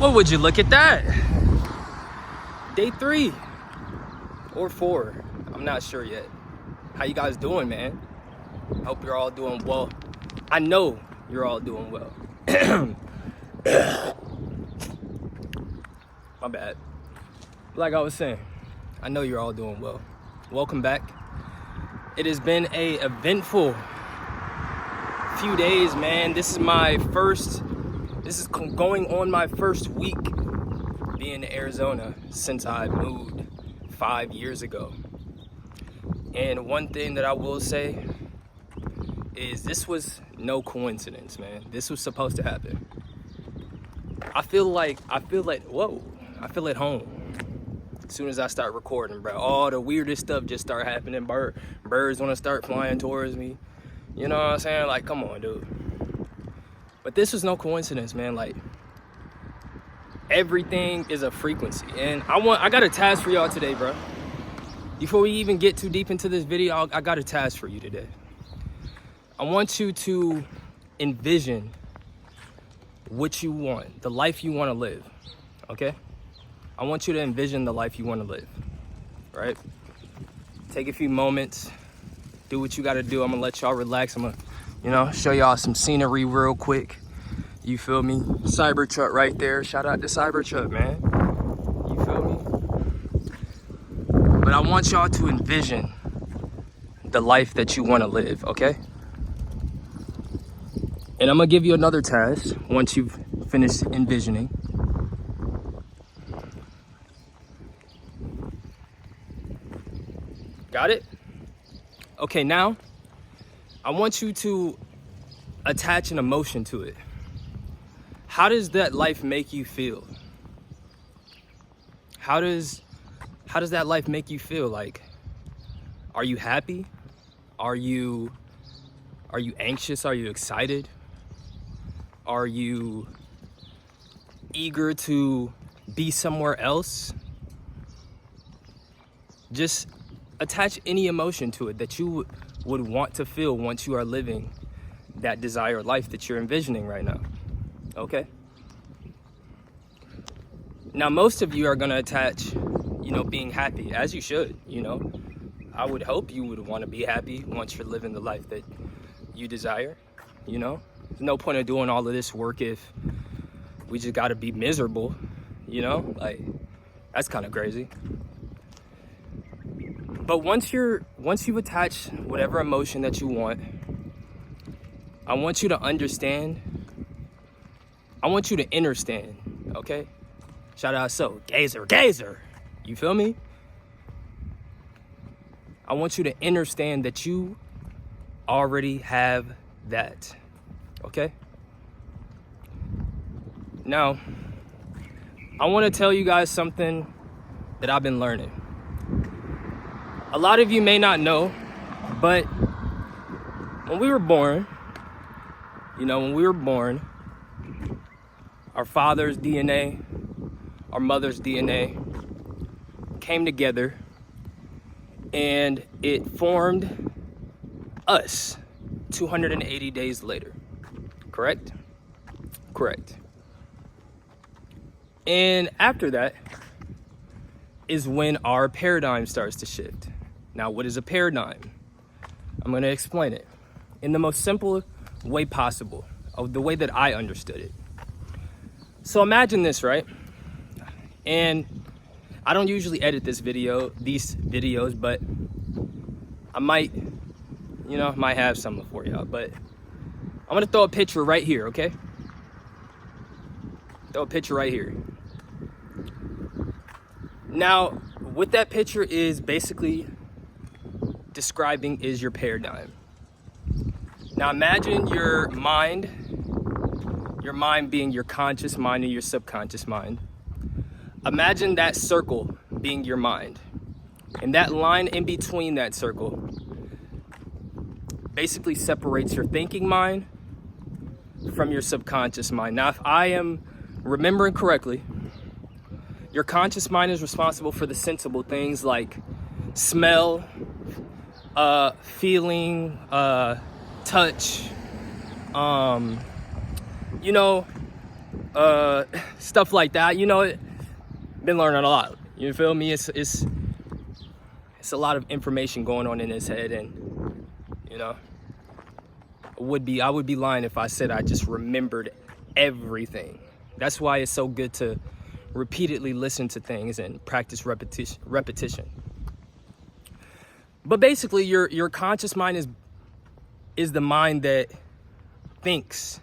Well, would you look at that? Day 3 or 4. I'm not sure yet. How you guys doing, man? Hope you're all doing well. I know you're all doing well. My bad. Like I was saying, I know you're all doing well. Welcome back. It has been a eventful few days, man. This is going on my first week being in Arizona since I moved 5 years ago. And one thing that I will say is this was no coincidence, man. This was supposed to happen. I feel at home as soon as I start recording, bro. All the weirdest stuff just start happening. Birds want to start flying towards me. You know what I'm saying? Like, come on, dude. But this was no coincidence, man. Like, everything is a frequency. And I got a task for y'all today, bro. Before we even get too deep into this video, I got a task for you today. I want you to envision what you want, the life you want to live, okay? I want you to envision the life you want to live, right? Take a few moments, do what you got to do. I'm gonna let y'all relax. I'm gonna, show y'all some scenery real quick. You feel me? Cybertruck right there. Shout out to Cybertruck, man. You feel me? But I want y'all to envision the life that you want to live, okay? And I'm gonna give you another task once you've finished envisioning. Got it? Okay, now I want you to attach an emotion to it. How does that life make you feel? How does that life make you feel? Like, are you happy? Are you anxious? Are you excited? Are you eager to be somewhere else? Just attach any emotion to it that you would want to feel once you are living that desired life that you're envisioning right now, okay? Now, most of you are gonna attach, being happy, as you should, I would hope you would wanna be happy once you're living the life that you desire, There's no point in doing all of this work if we just gotta be miserable, Like, that's kind of crazy. But once you've attached whatever emotion that you want, I want you to understand. I want you to understand, okay? Shout out Gazer. You feel me? I want you to understand that you already have that, okay? Now, I want to tell you guys something that I've been learning. A lot of you may not know, but when we were born, our father's DNA, our mother's DNA came together and it formed us 280 days later. Correct? Correct. And after that is when our paradigm starts to shift. Now, what is a paradigm? I'm going to explain it in the most simple way possible, of the way that I understood it. So imagine this, right? And I don't usually edit these videos, but I might have some for y'all. But I'm going to throw a picture right here, okay? Throw a picture right here. Now, what that picture is basically describing is your paradigm. Now imagine your mind being your conscious mind and your subconscious mind. Imagine that circle being your mind. And that line in between that circle basically separates your thinking mind from your subconscious mind. Now, if I am remembering correctly, your conscious mind is responsible for the sensible things like smell, feeling, touch, stuff like that. You know, been learning a lot. You feel me? It's a lot of information going on in his head, and you know, I would be lying if I said I just remembered everything. That's why it's so good to repeatedly listen to things and practice repetition. But basically, your conscious mind is the mind that thinks,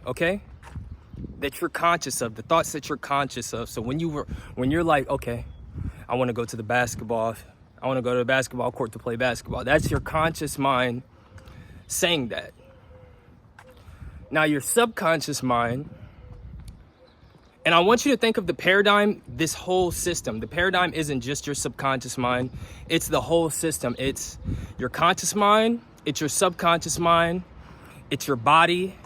okay? That you're conscious of, the thoughts that you're conscious of. So when you're like, okay, I want to go to the basketball court to play basketball. That's your conscious mind saying that. Now your subconscious mind, and I want you to think of the paradigm, this whole system. The paradigm isn't just your subconscious mind, it's the whole system. It's your conscious mind, it's your subconscious mind, it's your body,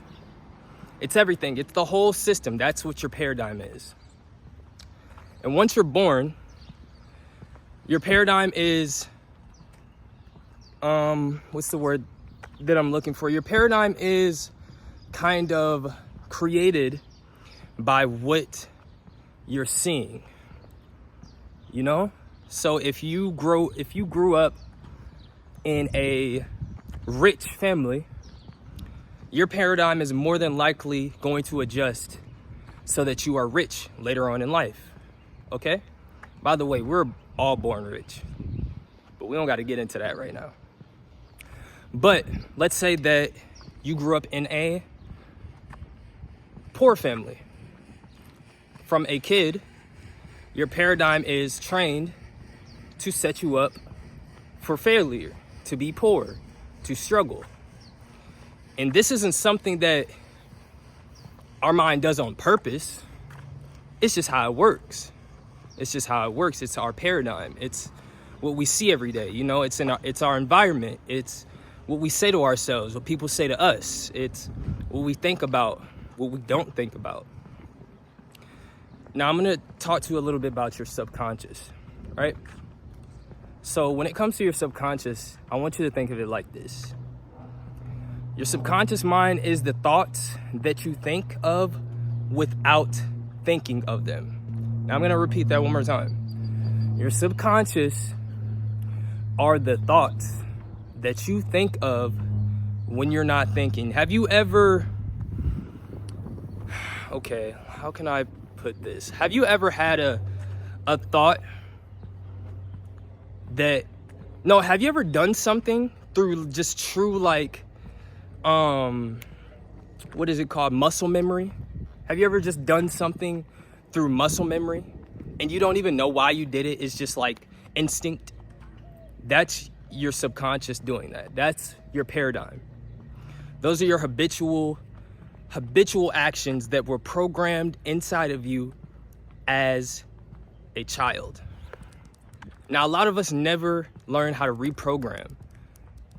it's everything. It's the whole system. That's what your paradigm is. And once you're born, your paradigm is, what's the word that I'm looking for? Your paradigm is kind of created by what you're seeing, you know? So if you grew up in a rich family, your paradigm is more than likely going to adjust so that you are rich later on in life, okay? By the way, we're all born rich, but we don't got to get into that right now. But let's say that you grew up in a poor family. From a kid, your paradigm is trained to set you up for failure, to be poor, to struggle. And this isn't something that our mind does on purpose. It's just how it works. It's our paradigm. It's what we see every day. You know, it's our environment. It's what we say to ourselves, what people say to us. It's what we think about, what we don't think about. Now I'm gonna talk to you a little bit about your subconscious, right? So when it comes to your subconscious, I want you to think of it like this. Your subconscious mind is the thoughts that you think of without thinking of them. Now I'm gonna repeat that one more time. Your subconscious are the thoughts that you think of when you're not thinking. Have you ever, okay, how can I put this? Have you ever had a thought have you ever done something through just true, like, what is it called? Muscle memory? Have you ever just done something through muscle memory and you don't even know why you did it? It's just like instinct. That's your subconscious doing that. That's your paradigm. Those are your habitual actions that were programmed inside of you as a child. Now, a lot of us never learn how to reprogram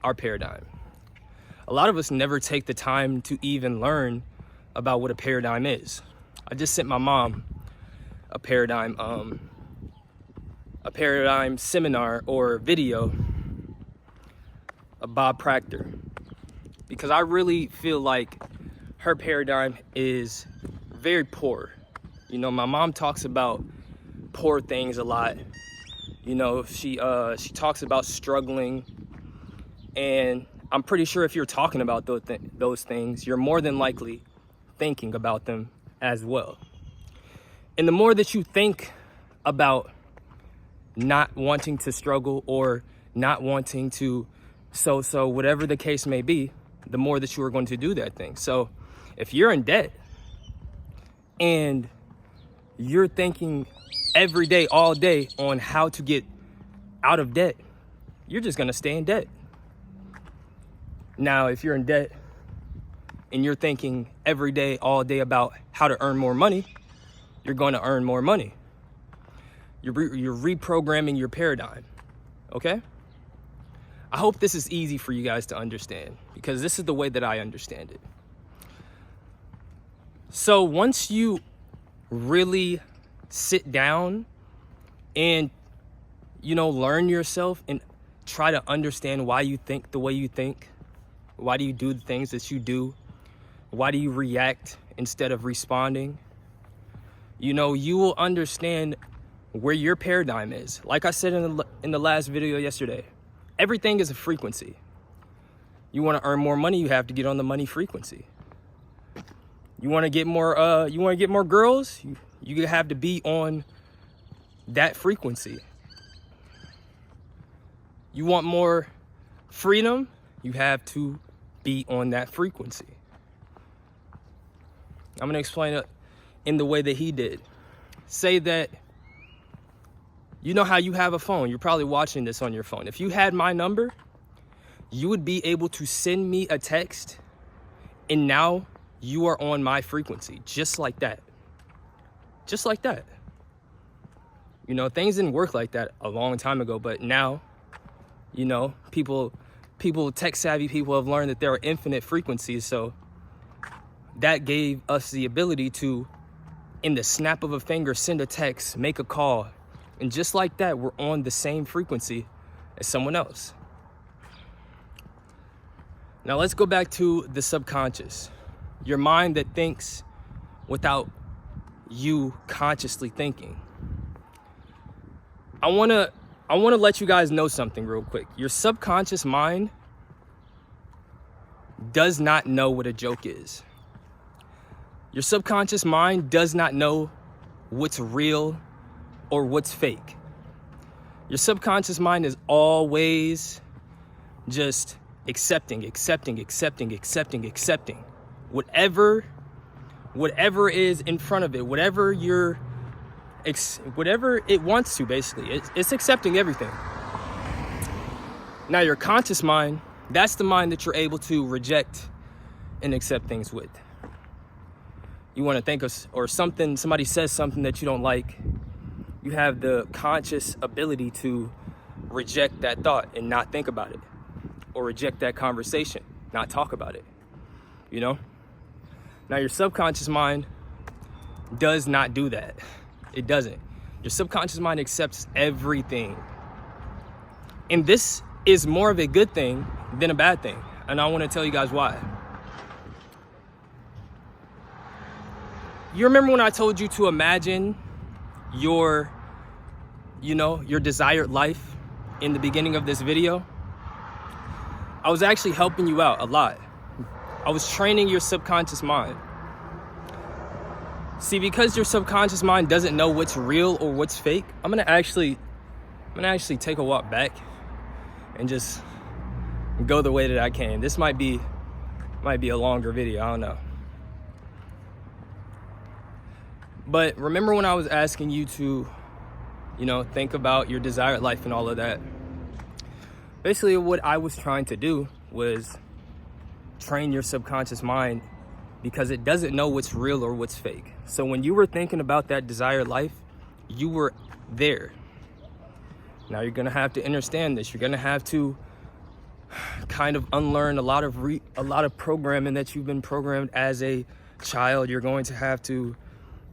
our paradigm. A lot of us never take the time to even learn about what a paradigm is. I just sent my mom a paradigm seminar or video of Bob Proctor, because I really feel like her paradigm is very poor. You know, my mom talks about poor things a lot. You know, she talks about struggling, and I'm pretty sure if you're talking about those things, you're more than likely thinking about them as well. And the more that you think about not wanting to struggle or not wanting to, so whatever the case may be, the more that you are going to do that thing. So if you're in debt and you're thinking every day, all day on how to get out of debt, you're just going to stay in debt. Now, if you're in debt and you're thinking every day, all day about how to earn more money, you're going to earn more money. You're reprogramming your paradigm, okay? I hope this is easy for you guys to understand, because this is the way that I understand it. So once you really sit down and, you know, learn yourself and try to understand why you think the way you think, why do you do the things that you do, why do you react instead of responding, you know, you will understand where your paradigm is. Like I said in the last video yesterday, everything is a frequency. You want to earn more money, you have to get on the money frequency. You want to get more girls, you have to be on that frequency. You want more freedom, you have to be on that frequency. I'm going to explain it in the way that he did. Say that, you know how you have a phone, you're probably watching this on your phone. If you had my number, you would be able to send me a text, and now you are on my frequency, just like that. Just like that. You know, things didn't work like that a long time ago, but now, you know, people, tech savvy people have learned that there are infinite frequencies. So that gave us the ability to, in the snap of a finger, send a text, make a call. And just like that, we're on the same frequency as someone else. Now let's go back to the subconscious. Your mind that thinks without you consciously thinking. I wanna let you guys know something real quick. Your subconscious mind does not know what a joke is. Your subconscious mind does not know what's real or what's fake. Your subconscious mind is always just accepting. Whatever is in front of it, whatever it wants to, basically. It's accepting everything. Now your conscious mind, that's the mind that you're able to reject and accept things with. You want to think of, or somebody says something that you don't like, you have the conscious ability to reject that thought and not think about it, or reject that conversation, not talk about it, you know? Now your subconscious mind does not do that. It doesn't. Your subconscious mind accepts everything. And this is more of a good thing than a bad thing. And I want to tell you guys why. You remember when I told you to imagine your desired life in the beginning of this video? I was actually helping you out a lot. I was training your subconscious mind. See, because your subconscious mind doesn't know what's real or what's fake, I'm gonna actually take a walk back and just go the way that I can. This might be a longer video, I don't know. But remember when I was asking you to, think about your desired life and all of that? Basically, what I was trying to do was train your subconscious mind, because it doesn't know what's real or what's fake. So when you were thinking about that desired life, you were there. Now you're gonna have to understand this. You're gonna have to kind of unlearn a lot of programming that you've been programmed as a child. You're going to have to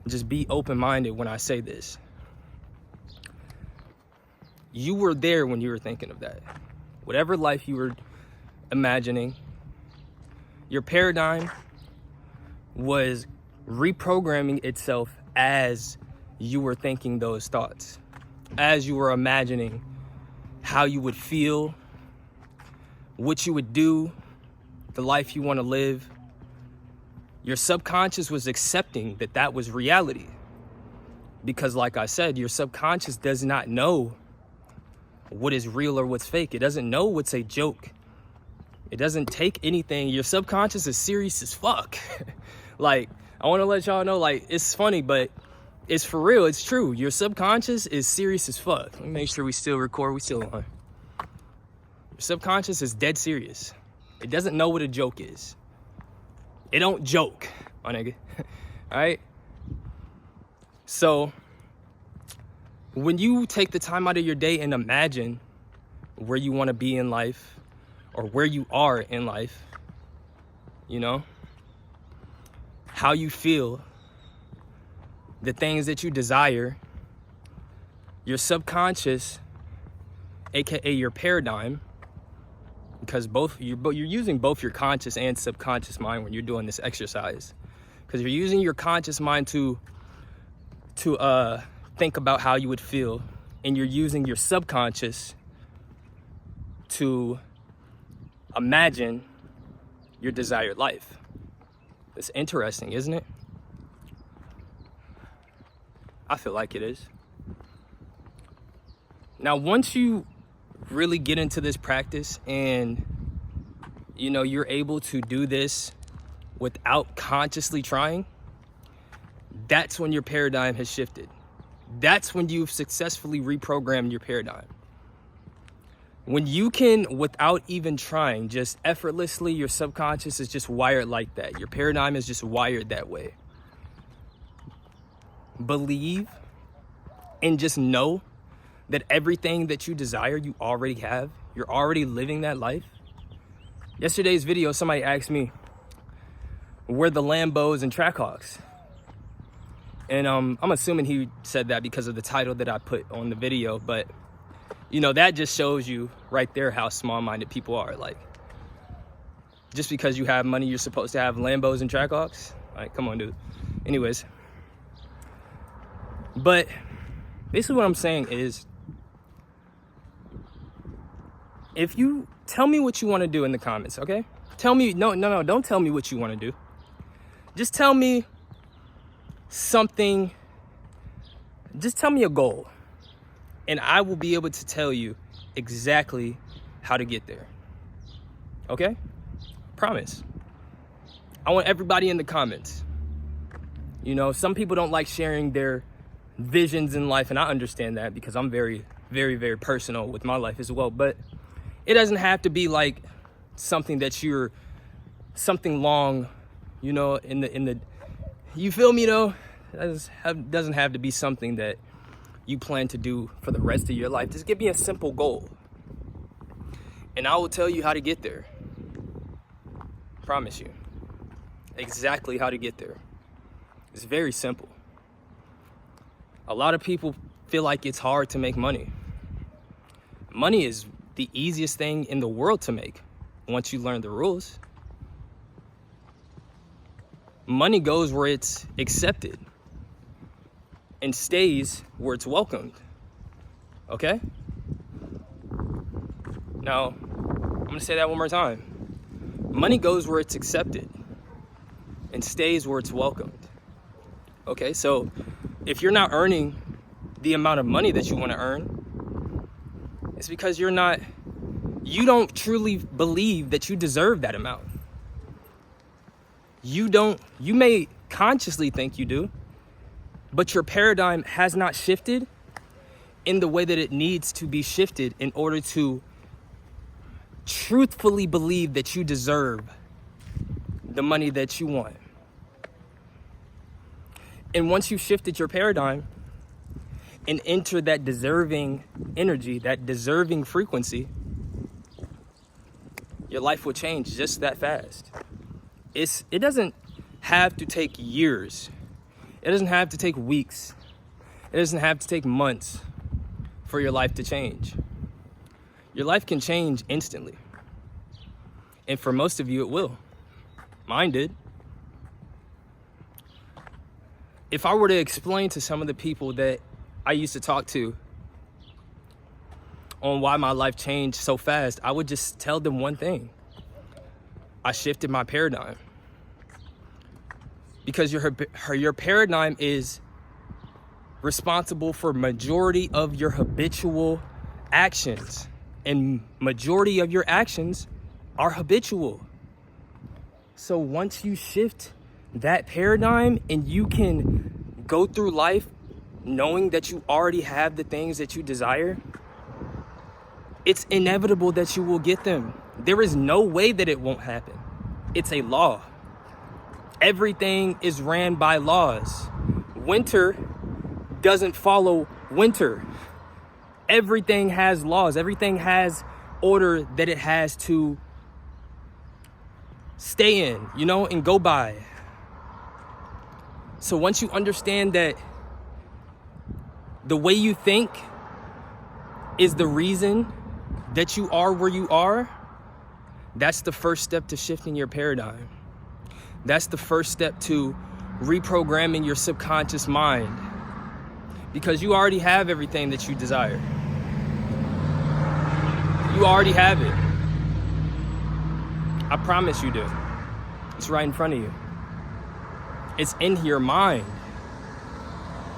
just be open-minded when I say this. You were there when you were thinking of that. Whatever life you were imagining, your paradigm was reprogramming itself as you were thinking those thoughts, as you were imagining how you would feel, what you would do, the life you want to live. Your subconscious was accepting that that was reality. Because like I said, your subconscious does not know what is real or what's fake. It doesn't know what's a joke. It doesn't take anything. Your subconscious is serious as fuck. Like, I want to let y'all know, like, it's funny, but it's for real. It's true. Your subconscious is serious as fuck. Let me make sure we still record. We still on. Your subconscious is dead serious. It doesn't know what a joke is. It don't joke, my nigga. All right? So when you take the time out of your day and imagine where you want to be in life, or where you are in life, how you feel, the things that you desire, your subconscious, aka your paradigm, because you're using both your conscious and subconscious mind when you're doing this exercise. because you're using your conscious mind to think about how you would feel, and you're using your subconscious to imagine your desired life. It's interesting, isn't it? I feel like it is. Now, once you really get into this practice and you're able to do this without consciously trying, that's when your paradigm has shifted. That's when you've successfully reprogrammed your paradigm. When you can, without even trying, just effortlessly, your subconscious is just wired like that. Your paradigm is just wired that way. Believe and just know that everything that you desire, you already have. You're already living that life. Yesterday's video, somebody asked me, where the Lambos and Trackhawks? And I'm assuming he said that because of the title that I put on the video, but that just shows you right there how small-minded people are. Like, just because you have money, you're supposed to have Lambos and Trackhawks? Like, come on, dude. Anyways. But basically what I'm saying is, if you tell me what you want to do in the comments, okay? Tell me, no, don't tell me what you want to do. Just tell me something, just tell me a goal, and I will be able to tell you exactly how to get there. Okay? Promise. I want everybody in the comments. Some people don't like sharing their visions in life, and I understand that because I'm very, very, very personal with my life as well. But it doesn't have to be like something that you're something long, in the you feel me though? It doesn't have to be something that you plan to do for the rest of your life. Just give me a simple goal, and I will tell you how to get there. Promise you exactly how to get there. It's very simple. A lot of people feel like it's hard to make money. Money is the easiest thing in the world to make once you learn the rules. Money goes where it's accepted and stays where it's welcomed. Okay? Now, I'm gonna say that one more time. Money goes where it's accepted and stays where it's welcomed. Okay, so if you're not earning the amount of money that you want to earn, it's because you don't truly believe that you deserve that amount. You may consciously think you do, but your paradigm has not shifted in the way that it needs to be shifted in order to truthfully believe that you deserve the money that you want. And once you've shifted your paradigm and enter that deserving energy, that deserving frequency, your life will change just that fast. It doesn't have to take years. It doesn't have to take weeks. It doesn't have to take months for your life to change. Your life can change instantly. And for most of you, it will. Mine did. If I were to explain to some of the people that I used to talk to on why my life changed so fast, I would just tell them one thing. I shifted my paradigm. Because your paradigm is responsible for majority of your habitual actions. And majority of your actions are habitual. So once you shift that paradigm and you can go through life knowing that you already have the things that you desire, it's inevitable that you will get them. There is no way that it won't happen. It's a law. Everything is ran by laws. Winter doesn't follow winter. Everything has laws. Everything has order that it has to stay in, and go by. So once you understand that the way you think is the reason that you are where you are, that's the first step to shifting your paradigm. That's the first step to reprogramming your subconscious mind, because you already have everything that you desire. You already have it. I promise you do. It's right in front of you. It's in your mind.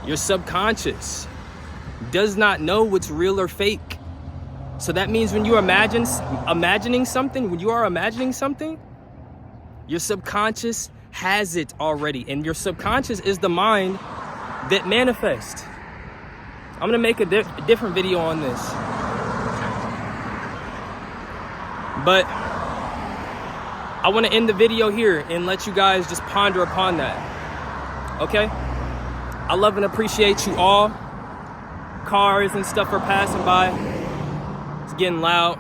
Your subconscious does not know what's real or fake. So that means when you imagining something, your subconscious has it already. And your subconscious is the mind that manifests. I'm gonna make a different video on this. But I wanna end the video here and let you guys just ponder upon that, okay? I love and appreciate you all. Cars and stuff are passing by. It's getting loud.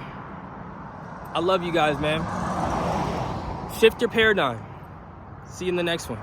I love you guys, man. Shift your paradigm. See you in the next one.